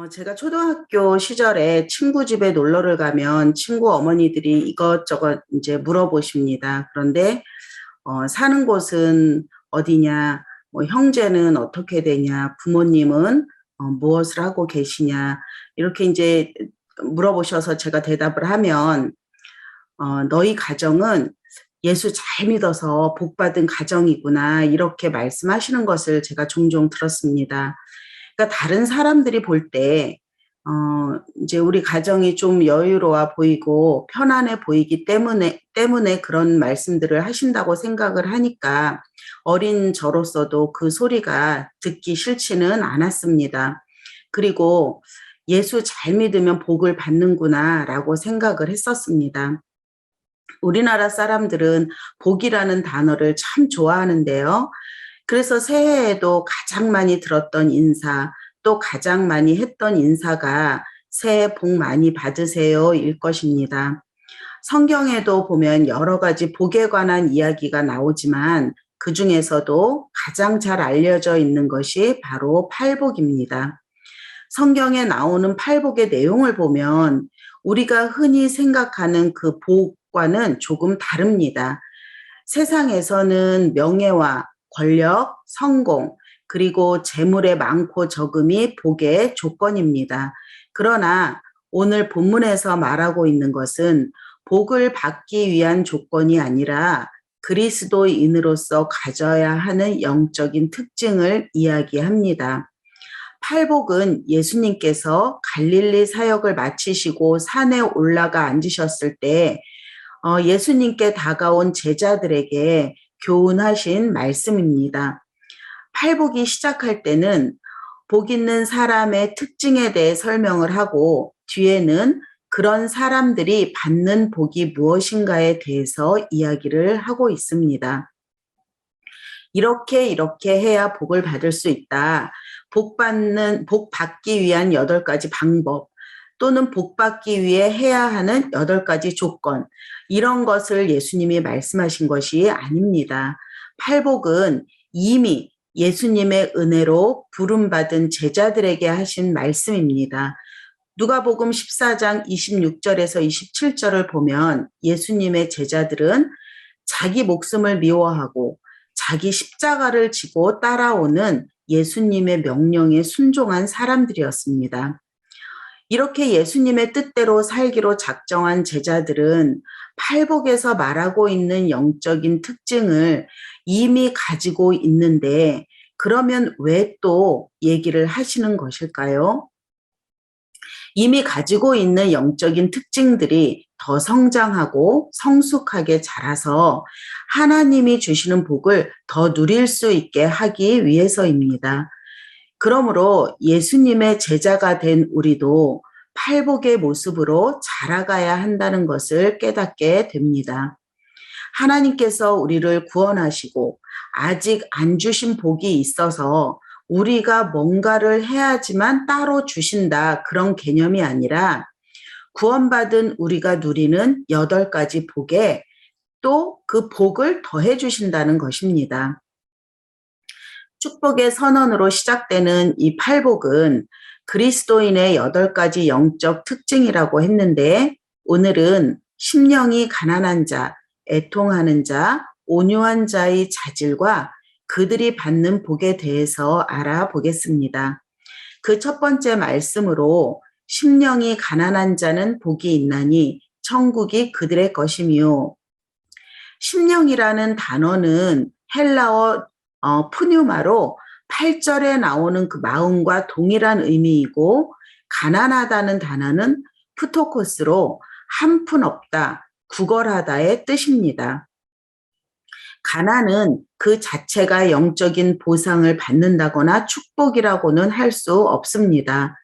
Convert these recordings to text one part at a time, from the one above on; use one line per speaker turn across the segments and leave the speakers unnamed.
제가 초등학교 시절에 친구 집에 놀러를 가면 친구 어머니들이 이것저것 이제 물어보십니다. 그런데 사는 곳은 어디냐, 뭐 형제는 어떻게 되냐, 부모님은 무엇을 하고 계시냐, 이렇게 이제 물어보셔서 제가 대답을 하면 너희 가정은 예수 잘 믿어서 복 받은 가정이구나, 이렇게 말씀하시는 것을 제가 종종 들었습니다. 그러니까 다른 사람들이 볼 때, 이제 우리 가정이 좀 여유로워 보이고 편안해 보이기 때문에 그런 말씀들을 하신다고 생각을 하니까 어린 저로서도 그 소리가 듣기 싫지는 않았습니다. 그리고 예수 잘 믿으면 복을 받는구나라고 생각을 했었습니다. 우리나라 사람들은 복이라는 단어를 참 좋아하는데요. 그래서 새해에도 가장 많이 들었던 인사, 또 가장 많이 했던 인사가 새해 복 많이 받으세요일 것입니다. 성경에도 보면 여러 가지 복에 관한 이야기가 나오지만 그 중에서도 가장 잘 알려져 있는 것이 바로 팔복입니다. 성경에 나오는 팔복의 내용을 보면 우리가 흔히 생각하는 그 복과는 조금 다릅니다. 세상에서는 명예와 권력, 성공, 그리고 재물의 많고 적음이 복의 조건입니다. 그러나 오늘 본문에서 말하고 있는 것은 복을 받기 위한 조건이 아니라 그리스도인으로서 가져야 하는 영적인 특징을 이야기합니다. 팔복은 예수님께서 갈릴리 사역을 마치시고 산에 올라가 앉으셨을 때 예수님께 다가온 제자들에게 교훈하신 말씀입니다. 팔복이 시작할 때는 복 있는 사람의 특징에 대해 설명을 하고 뒤에는 그런 사람들이 받는 복이 무엇인가에 대해서 이야기를 하고 있습니다. 이렇게 해야 복을 받을 수 있다. 복 받기 위한 8가지 방법, 또는 복 받기 위해 해야 하는 8가지 조건, 이런 것을 예수님이 말씀하신 것이 아닙니다. 팔복은 이미 예수님의 은혜로 부름받은 제자들에게 하신 말씀입니다. 누가복음 14장 26절에서 27절을 보면 예수님의 제자들은 자기 목숨을 미워하고 자기 십자가를 지고 따라오는 예수님의 명령에 순종한 사람들이었습니다. 이렇게 예수님의 뜻대로 살기로 작정한 제자들은 팔복에서 말하고 있는 영적인 특징을 이미 가지고 있는데 그러면 왜 또 얘기를 하시는 것일까요? 이미 가지고 있는 영적인 특징들이 더 성장하고 성숙하게 자라서 하나님이 주시는 복을 더 누릴 수 있게 하기 위해서입니다. 그러므로 예수님의 제자가 된 우리도 팔복의 모습으로 자라가야 한다는 것을 깨닫게 됩니다. 하나님께서 우리를 구원하시고 아직 안 주신 복이 있어서 우리가 뭔가를 해야지만 따로 주신다, 그런 개념이 아니라 구원받은 우리가 누리는 8가지 복에 또 그 복을 더해 주신다는 것입니다. 축복의 선언으로 시작되는 이 팔복은 그리스도인의 8가지 영적 특징이라고 했는데 오늘은 심령이 가난한 자, 애통하는 자, 온유한 자의 자질과 그들이 받는 복에 대해서 알아보겠습니다. 그 첫 번째 말씀으로 심령이 가난한 자는 복이 있나니 천국이 그들의 것이며, 심령이라는 단어는 헬라어 푸뉴마로 8절에 나오는 그 마음과 동일한 의미이고, 가난하다는 단어는 푸토코스로 한푼 없다, 구걸하다의 뜻입니다. 가난은 그 자체가 영적인 보상을 받는다거나 축복이라고는 할 수 없습니다.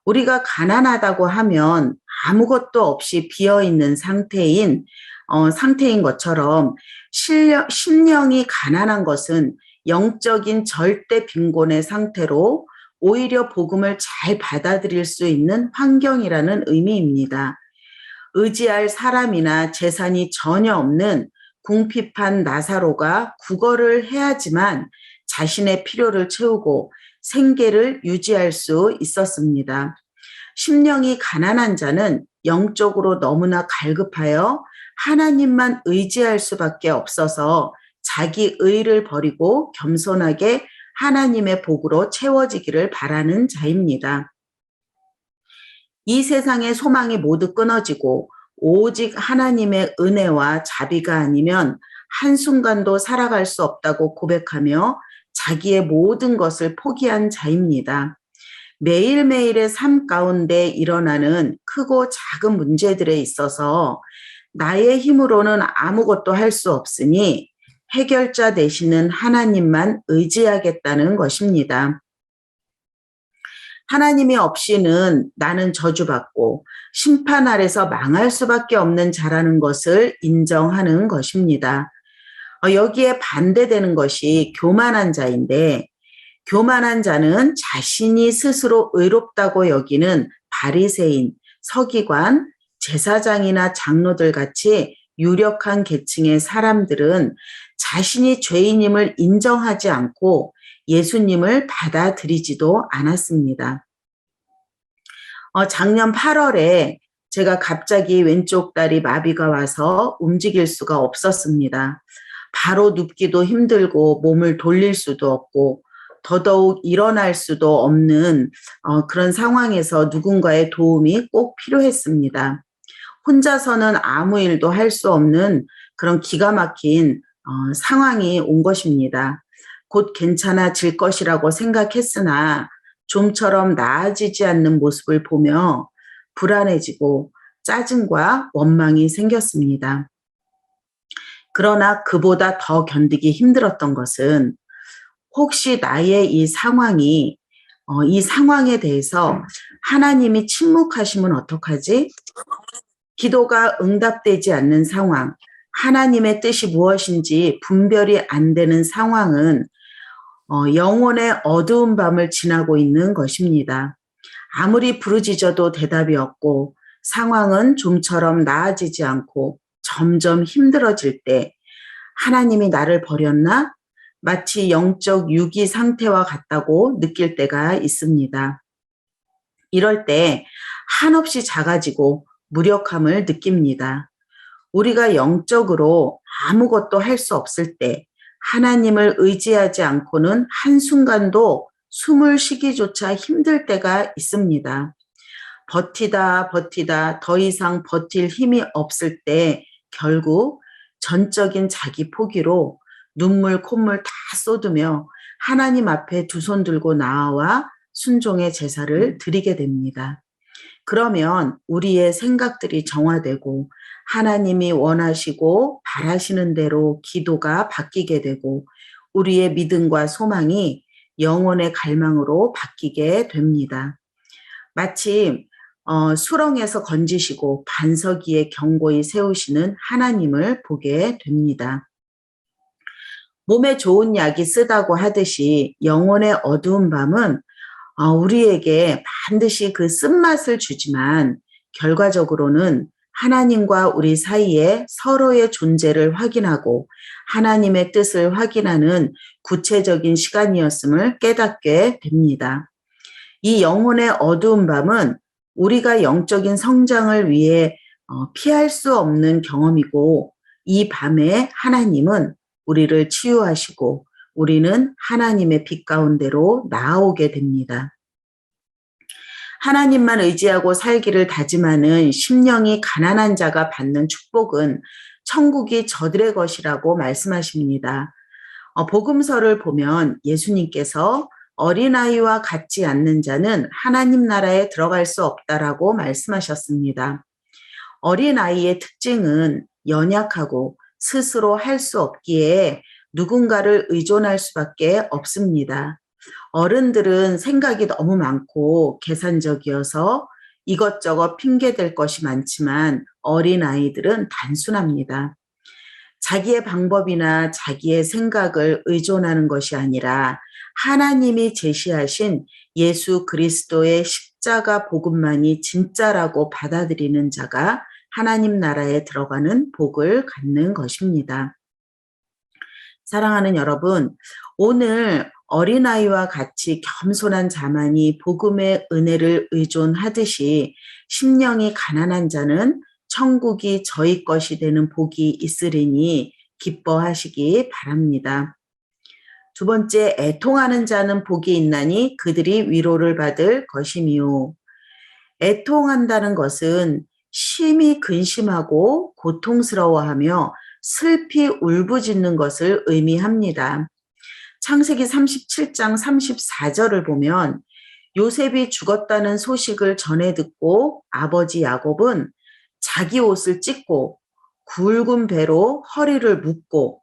우리가 가난하다고 하면 아무것도 없이 비어있는 상태인 것처럼 심령이 가난한 것은 영적인 절대 빈곤의 상태로 오히려 복음을 잘 받아들일 수 있는 환경이라는 의미입니다. 의지할 사람이나 재산이 전혀 없는 궁핍한 나사로가 구걸을 해야지만 자신의 필요를 채우고 생계를 유지할 수 있었습니다. 심령이 가난한 자는 영적으로 너무나 갈급하여 하나님만 의지할 수밖에 없어서 자기 의를 버리고 겸손하게 하나님의 복으로 채워지기를 바라는 자입니다. 이 세상의 소망이 모두 끊어지고 오직 하나님의 은혜와 자비가 아니면 한순간도 살아갈 수 없다고 고백하며 자기의 모든 것을 포기한 자입니다. 매일매일의 삶 가운데 일어나는 크고 작은 문제들에 있어서 나의 힘으로는 아무것도 할 수 없으니 해결자 되시는 하나님만 의지하겠다는 것입니다. 하나님이 없이는 나는 저주받고 심판 아래서 망할 수밖에 없는 자라는 것을 인정하는 것입니다. 여기에 반대되는 것이 교만한 자인데, 교만한 자는 자신이 스스로 의롭다고 여기는 바리새인, 서기관, 제사장이나 장로들 같이 유력한 계층의 사람들은 자신이 죄인임을 인정하지 않고 예수님을 받아들이지도 않았습니다. 작년 8월에 제가 갑자기 왼쪽 다리 마비가 와서 움직일 수가 없었습니다. 바로 눕기도 힘들고 몸을 돌릴 수도 없고 더더욱 일어날 수도 없는 그런 상황에서 누군가의 도움이 꼭 필요했습니다. 혼자서는 아무 일도 할 수 없는 그런 기가 막힌 상황이 온 것입니다. 곧 괜찮아질 것이라고 생각했으나 좀처럼 나아지지 않는 모습을 보며 불안해지고 짜증과 원망이 생겼습니다. 그러나 그보다 더 견디기 힘들었던 것은 혹시 나의 이 상황이 이 상황에 대해서 하나님이 침묵하시면 어떡하지? 기도가 응답되지 않는 상황, 하나님의 뜻이 무엇인지 분별이 안 되는 상황은 영혼의 어두운 밤을 지나고 있는 것입니다. 아무리 부르짖어도 대답이 없고 상황은 좀처럼 나아지지 않고 점점 힘들어질 때 하나님이 나를 버렸나? 마치 영적 유기 상태와 같다고 느낄 때가 있습니다. 이럴 때 한없이 작아지고 무력함을 느낍니다. 우리가 영적으로 아무것도 할 수 없을 때 하나님을 의지하지 않고는 한순간도 숨을 쉬기조차 힘들 때가 있습니다. 버티다 더 이상 버틸 힘이 없을 때 결국 전적인 자기 포기로 눈물 콧물 다 쏟으며 하나님 앞에 두 손 들고 나아와 순종의 제사를 드리게 됩니다. 그러면 우리의 생각들이 정화되고 하나님이 원하시고 바라시는 대로 기도가 바뀌게 되고 우리의 믿음과 소망이 영혼의 갈망으로 바뀌게 됩니다. 마치 수렁에서 건지시고 반석 위에 견고히 세우시는 하나님을 보게 됩니다. 몸에 좋은 약이 쓰다고 하듯이 영혼의 어두운 밤은 우리에게 반드시 그 쓴맛을 주지만 결과적으로는 하나님과 우리 사이에 서로의 존재를 확인하고 하나님의 뜻을 확인하는 구체적인 시간이었음을 깨닫게 됩니다. 이 영혼의 어두운 밤은 우리가 영적인 성장을 위해 피할 수 없는 경험이고 이 밤에 하나님은 우리를 치유하시고 우리는 하나님의 빛 가운데로 나아오게 됩니다. 하나님만 의지하고 살기를 다짐하는 심령이 가난한 자가 받는 축복은 천국이 저들의 것이라고 말씀하십니다. 복음서를 보면 예수님께서 어린아이와 같지 않는 자는 하나님 나라에 들어갈 수 없다라고 말씀하셨습니다. 어린아이의 특징은 연약하고 스스로 할 수 없기에 누군가를 의존할 수밖에 없습니다. 어른들은 생각이 너무 많고 계산적이어서 이것저것 핑계댈 것이 많지만 어린아이들은 단순합니다. 자기의 방법이나 자기의 생각을 의존하는 것이 아니라 하나님이 제시하신 예수 그리스도의 십자가 복음만이 진짜라고 받아들이는 자가 하나님 나라에 들어가는 복을 갖는 것입니다. 사랑하는 여러분, 오늘 어린아이와 같이 겸손한 자만이 복음의 은혜를 의존하듯이 심령이 가난한 자는 천국이 저희 것이 되는 복이 있으리니 기뻐하시기 바랍니다. 두 번째, 애통하는 자는 복이 있나니 그들이 위로를 받을 것이미요. 애통한다는 것은 심히 근심하고 고통스러워하며 슬피 울부짖는 것을 의미합니다. 창세기 37장 34절을 보면 요셉이 죽었다는 소식을 전해 듣고 아버지 야곱은 자기 옷을 찢고 굵은 배로 허리를 묶고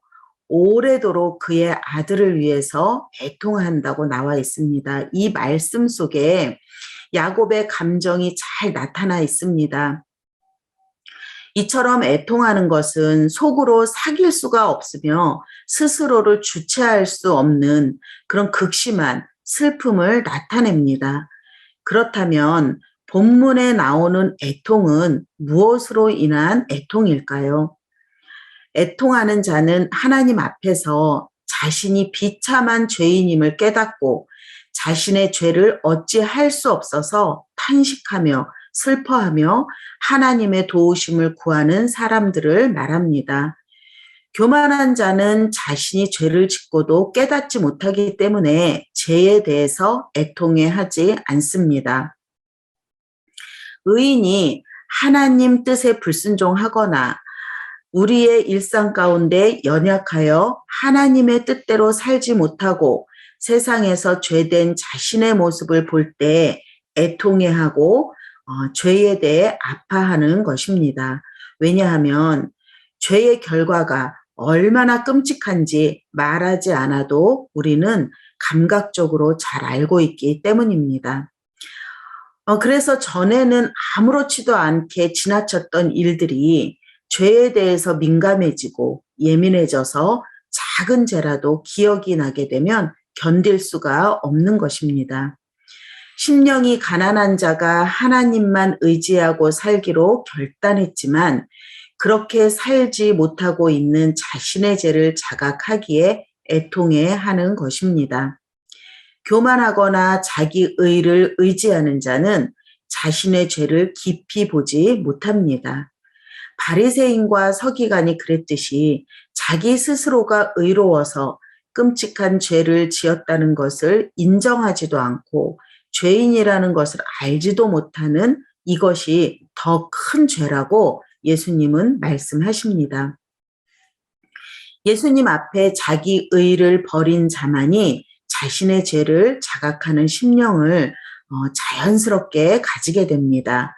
오래도록 그의 아들을 위해서 애통한다고 나와 있습니다. 이 말씀 속에 야곱의 감정이 잘 나타나 있습니다. 이처럼 애통하는 것은 속으로 사귈 수가 없으며 스스로를 주체할 수 없는 그런 극심한 슬픔을 나타냅니다. 그렇다면 본문에 나오는 애통은 무엇으로 인한 애통일까요? 애통하는 자는 하나님 앞에서 자신이 비참한 죄인임을 깨닫고 자신의 죄를 어찌할 수 없어서 탄식하며 슬퍼하며 하나님의 도우심을 구하는 사람들을 말합니다. 교만한 자는 자신이 죄를 짓고도 깨닫지 못하기 때문에 죄에 대해서 애통해하지 않습니다. 의인이 하나님 뜻에 불순종하거나 우리의 일상 가운데 연약하여 하나님의 뜻대로 살지 못하고 세상에서 죄된 자신의 모습을 볼 때 애통해하고 죄에 대해 아파하는 것입니다. 왜냐하면 죄의 결과가 얼마나 끔찍한지 말하지 않아도 우리는 감각적으로 잘 알고 있기 때문입니다. 그래서 전에는 아무렇지도 않게 지나쳤던 일들이 죄에 대해서 민감해지고 예민해져서 작은 죄라도 기억이 나게 되면 견딜 수가 없는 것입니다. 심령이 가난한 자가 하나님만 의지하고 살기로 결단했지만 그렇게 살지 못하고 있는 자신의 죄를 자각하기에 애통해 하는 것입니다. 교만하거나 자기 의를 의지하는 자는 자신의 죄를 깊이 보지 못합니다. 바리새인과 서기관이 그랬듯이 자기 스스로가 의로워서 끔찍한 죄를 지었다는 것을 인정하지도 않고 죄인이라는 것을 알지도 못하는 이것이 더 큰 죄라고 예수님은 말씀하십니다. 예수님 앞에 자기 의를 버린 자만이 자신의 죄를 자각하는 심령을 자연스럽게 가지게 됩니다.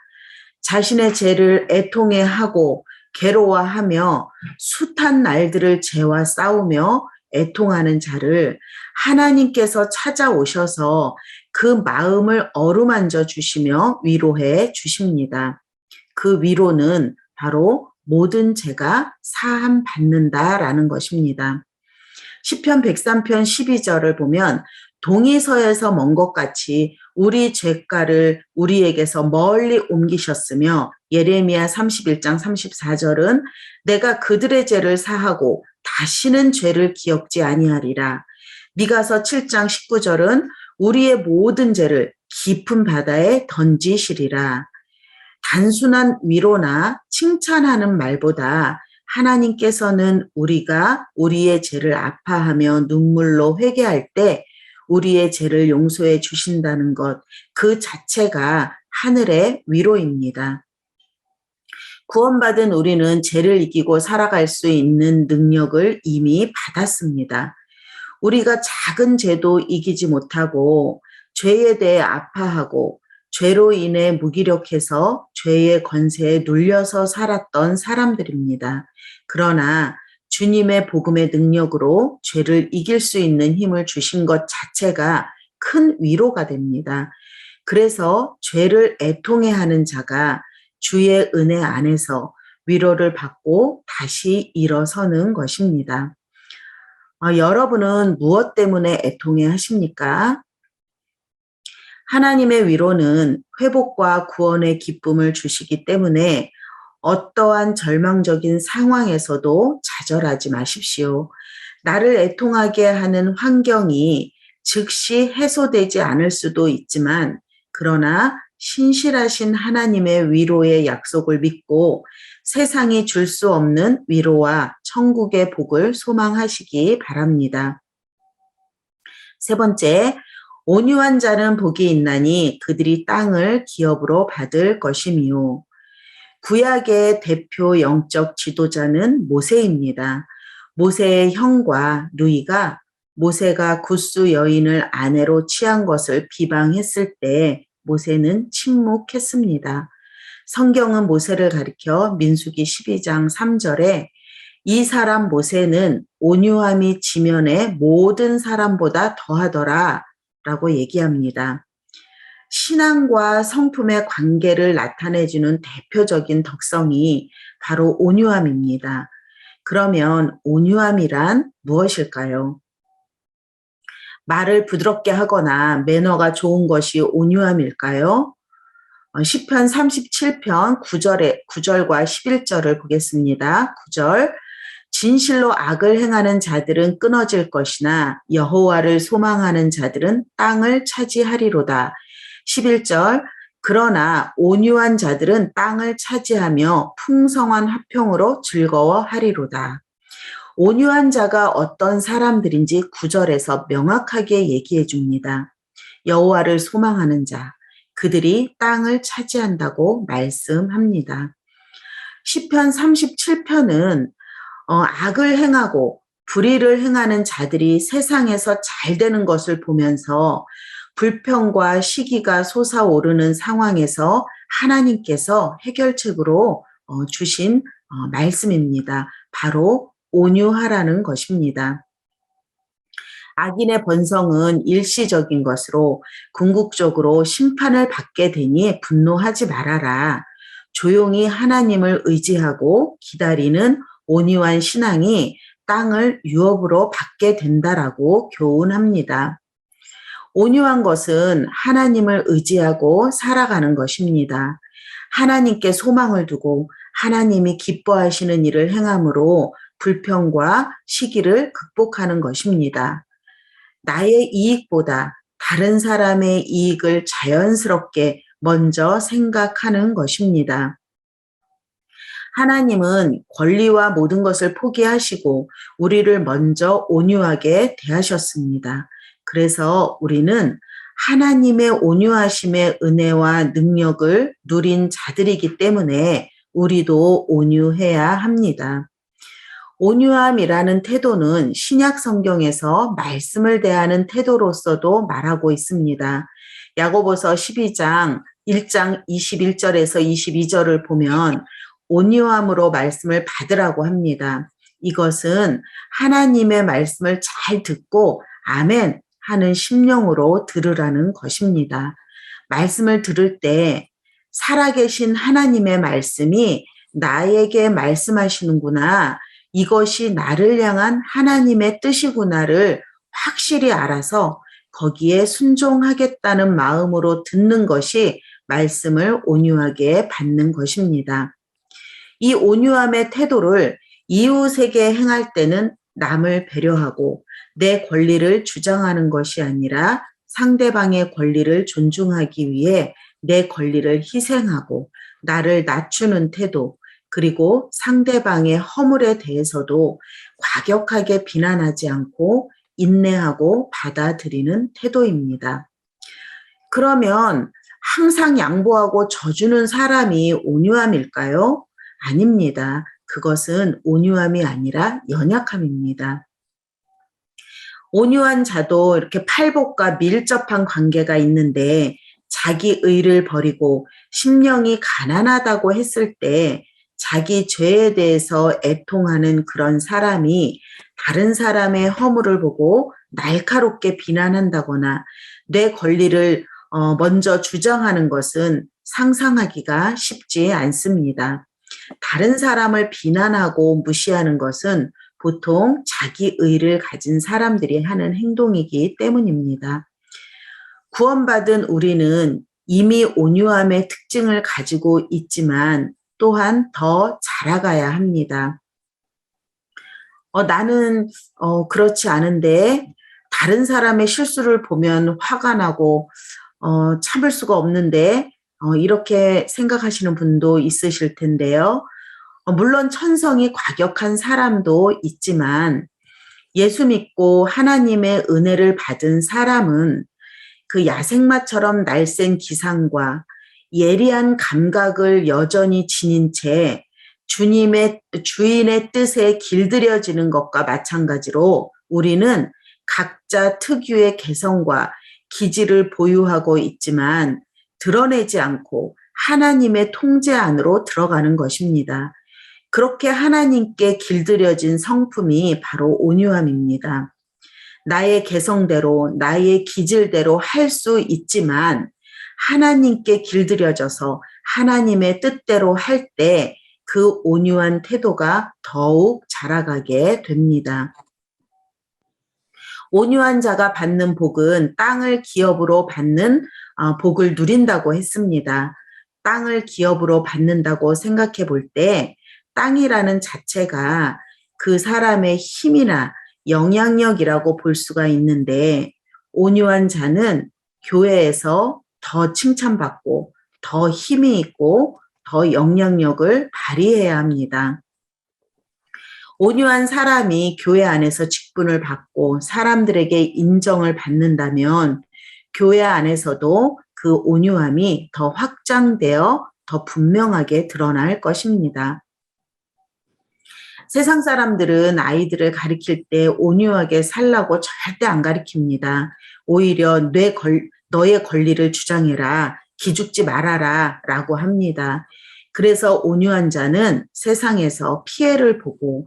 자신의 죄를 애통해하고 괴로워하며 숱한 날들을 죄와 싸우며 애통하는 자를 하나님께서 찾아오셔서 그 마음을 어루만져 주시며 위로해 주십니다. 그 위로는 바로 모든 죄가 사함 받는다라는 것입니다. 시편 103편 12절을 보면 동이 서에서 먼 것 같이 우리 죄가를 우리에게서 멀리 옮기셨으며 예레미야 31장 34절은 내가 그들의 죄를 사하고 다시는 죄를 기억지 아니하리라. 미가서 7장 19절은 우리의 모든 죄를 깊은 바다에 던지시리라. 단순한 위로나 칭찬하는 말보다 하나님께서는 우리가 우리의 죄를 아파하며 눈물로 회개할 때 우리의 죄를 용서해 주신다는 것, 그 자체가 하늘의 위로입니다. 구원받은 우리는 죄를 이기고 살아갈 수 있는 능력을 이미 받았습니다. 우리가 작은 죄도 이기지 못하고 죄에 대해 아파하고 죄로 인해 무기력해서 죄의 권세에 눌려서 살았던 사람들입니다. 그러나 주님의 복음의 능력으로 죄를 이길 수 있는 힘을 주신 것 자체가 큰 위로가 됩니다. 그래서 죄를 애통해하는 자가 주의 은혜 안에서 위로를 받고 다시 일어서는 것입니다. 여러분은 무엇 때문에 애통해 하십니까? 하나님의 위로는 회복과 구원의 기쁨을 주시기 때문에 어떠한 절망적인 상황에서도 좌절하지 마십시오. 나를 애통하게 하는 환경이 즉시 해소되지 않을 수도 있지만 그러나 신실하신 하나님의 위로의 약속을 믿고 세상이 줄 수 없는 위로와 천국의 복을 소망하시기 바랍니다. 세 번째, 온유한 자는 복이 있나니 그들이 땅을 기업으로 받을 것이미요. 구약의 대표 영적 지도자는 모세입니다. 모세의 형과 누이가 모세가 굿수 여인을 아내로 취한 것을 비방했을 때 모세는 침묵했습니다. 성경은 모세를 가리켜 민수기 12장 3절에 이 사람 모세는 온유함이 지면의 모든 사람보다 더하더라 라고 얘기합니다. 신앙과 성품의 관계를 나타내주는 대표적인 덕성이 바로 온유함입니다. 그러면 온유함이란 무엇일까요? 말을 부드럽게 하거나 매너가 좋은 것이 온유함일까요? 시편 37편 9절과 11절을 보겠습니다. 9절 진실로 악을 행하는 자들은 끊어질 것이나 여호와를 소망하는 자들은 땅을 차지하리로다. 11절 그러나 온유한 자들은 땅을 차지하며 풍성한 화평으로 즐거워하리로다. 온유한 자가 어떤 사람들인지 9절에서 명확하게 얘기해 줍니다. 여호와를 소망하는 자, 그들이 땅을 차지한다고 말씀합니다. 시편 37편은 악을 행하고 불의를 행하는 자들이 세상에서 잘 되는 것을 보면서 불평과 시기가 솟아오르는 상황에서 하나님께서 해결책으로 주신 말씀입니다. 바로 온유하라는 것입니다. 악인의 번성은 일시적인 것으로 궁극적으로 심판을 받게 되니 분노하지 말아라. 조용히 하나님을 의지하고 기다리는 온유한 신앙이 땅을 유업으로 받게 된다라고 교훈합니다. 온유한 것은 하나님을 의지하고 살아가는 것입니다. 하나님께 소망을 두고 하나님이 기뻐하시는 일을 행함으로 불평과 시기를 극복하는 것입니다. 나의 이익보다 다른 사람의 이익을 자연스럽게 먼저 생각하는 것입니다. 하나님은 권리와 모든 것을 포기하시고 우리를 먼저 온유하게 대하셨습니다. 그래서 우리는 하나님의 온유하심의 은혜와 능력을 누린 자들이기 때문에 우리도 온유해야 합니다. 온유함이라는 태도는 신약 성경에서 말씀을 대하는 태도로서도 말하고 있습니다. 야고보서 12장 1장 21절에서 22절을 보면 온유함으로 말씀을 받으라고 합니다. 이것은 하나님의 말씀을 잘 듣고 아멘 하는 심령으로 들으라는 것입니다. 말씀을 들을 때 살아계신 하나님의 말씀이 나에게 말씀하시는구나. 이것이 나를 향한 하나님의 뜻이구나를 확실히 알아서 거기에 순종하겠다는 마음으로 듣는 것이 말씀을 온유하게 받는 것입니다. 이 온유함의 태도를 이웃에게 행할 때는 남을 배려하고 내 권리를 주장하는 것이 아니라 상대방의 권리를 존중하기 위해 내 권리를 희생하고 나를 낮추는 태도, 그리고 상대방의 허물에 대해서도 과격하게 비난하지 않고 인내하고 받아들이는 태도입니다. 그러면 항상 양보하고 져주는 사람이 온유함일까요? 아닙니다. 그것은 온유함이 아니라 연약함입니다. 온유한 자도 이렇게 팔복과 밀접한 관계가 있는데 자기 의를 버리고 심령이 가난하다고 했을 때 자기 죄에 대해서 애통하는 그런 사람이 다른 사람의 허물을 보고 날카롭게 비난한다거나 내 권리를 먼저 주장하는 것은 상상하기가 쉽지 않습니다. 다른 사람을 비난하고 무시하는 것은 보통 자기 의를 가진 사람들이 하는 행동이기 때문입니다. 구원받은 우리는 이미 온유함의 특징을 가지고 있지만 또한 더 자라가야 합니다. 나는 그렇지 않은데 다른 사람의 실수를 보면 화가 나고 참을 수가 없는데 이렇게 생각하시는 분도 있으실 텐데요. 물론 천성이 과격한 사람도 있지만 예수 믿고 하나님의 은혜를 받은 사람은 그 야생마처럼 날쌘 기상과 예리한 감각을 여전히 지닌 채 주인의 뜻에 길들여지는 것과 마찬가지로 우리는 각자 특유의 개성과 기질을 보유하고 있지만 드러내지 않고 하나님의 통제 안으로 들어가는 것입니다. 그렇게 하나님께 길들여진 성품이 바로 온유함입니다. 나의 개성대로, 나의 기질대로 할 수 있지만 하나님께 길들여져서 하나님의 뜻대로 할 때 그 온유한 태도가 더욱 자라가게 됩니다. 온유한 자가 받는 복은 땅을 기업으로 받는 복을 누린다고 했습니다. 땅을 기업으로 받는다고 생각해 볼 때 땅이라는 자체가 그 사람의 힘이나 영향력이라고 볼 수가 있는데 온유한 자는 교회에서 더 칭찬받고 더 힘이 있고 더 영향력을 발휘해야 합니다. 온유한 사람이 교회 안에서 직분을 받고 사람들에게 인정을 받는다면 교회 안에서도 그 온유함이 더 확장되어 더 분명하게 드러날 것입니다. 세상 사람들은 아이들을 가르칠 때 온유하게 살라고 절대 안 가르칩니다. 오히려 너의 권리를 주장해라, 기죽지 말아라 라고 합니다. 그래서 온유한 자는 세상에서 피해를 보고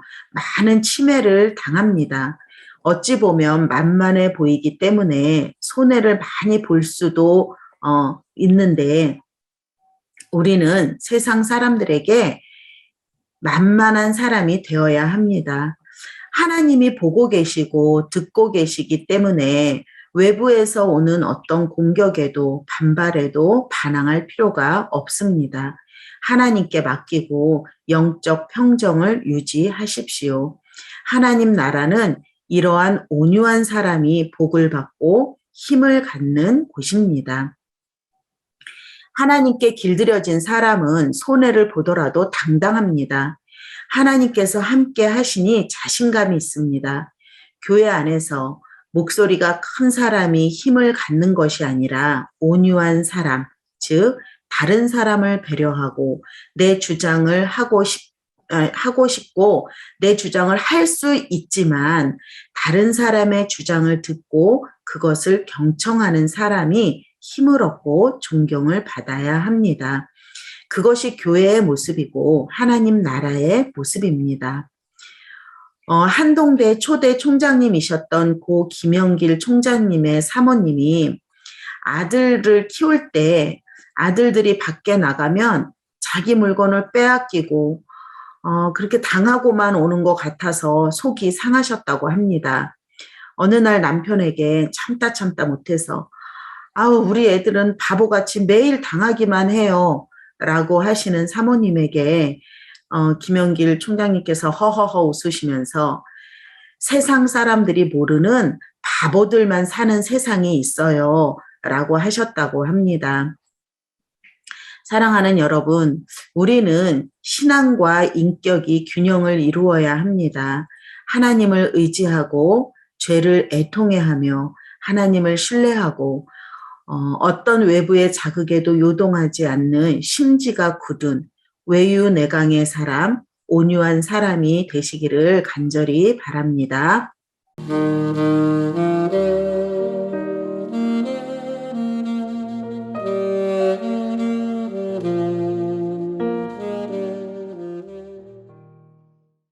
많은 침해를 당합니다. 어찌 보면 만만해 보이기 때문에 손해를 많이 볼 수도 있는데 우리는 세상 사람들에게 만만한 사람이 되어야 합니다. 하나님이 보고 계시고 듣고 계시기 때문에 외부에서 오는 어떤 공격에도 반발에도 반항할 필요가 없습니다. 하나님께 맡기고 영적 평정을 유지하십시오. 하나님 나라는 이러한 온유한 사람이 복을 받고 힘을 갖는 곳입니다. 하나님께 길들여진 사람은 손해를 보더라도 당당합니다. 하나님께서 함께 하시니 자신감이 있습니다. 교회 안에서 목소리가 큰 사람이 힘을 갖는 것이 아니라 온유한 사람, 즉 다른 사람을 배려하고 내 주장을 하고 싶고 내 주장을 할 수 있지만 다른 사람의 주장을 듣고 그것을 경청하는 사람이 힘을 얻고 존경을 받아야 합니다. 그것이 교회의 모습이고 하나님 나라의 모습입니다. 한동대 초대 총장님이셨던 고 김영길 총장님의 사모님이 아들을 키울 때 아들들이 밖에 나가면 자기 물건을 빼앗기고 그렇게 당하고만 오는 것 같아서 속이 상하셨다고 합니다. 어느 날 남편에게 참다 못해서 우리 애들은 바보같이 매일 당하기만 해요 라고 하시는 사모님에게 김영길 총장님께서 허허허 웃으시면서 세상 사람들이 모르는 바보들만 사는 세상이 있어요 라고 하셨다고 합니다. 사랑하는 여러분, 우리는 신앙과 인격이 균형을 이루어야 합니다. 하나님을 의지하고 죄를 애통해하며 하나님을 신뢰하고 어떤 외부의 자극에도 요동하지 않는 심지가 굳은 외유내강의 사람, 온유한 사람이 되시기를 간절히 바랍니다.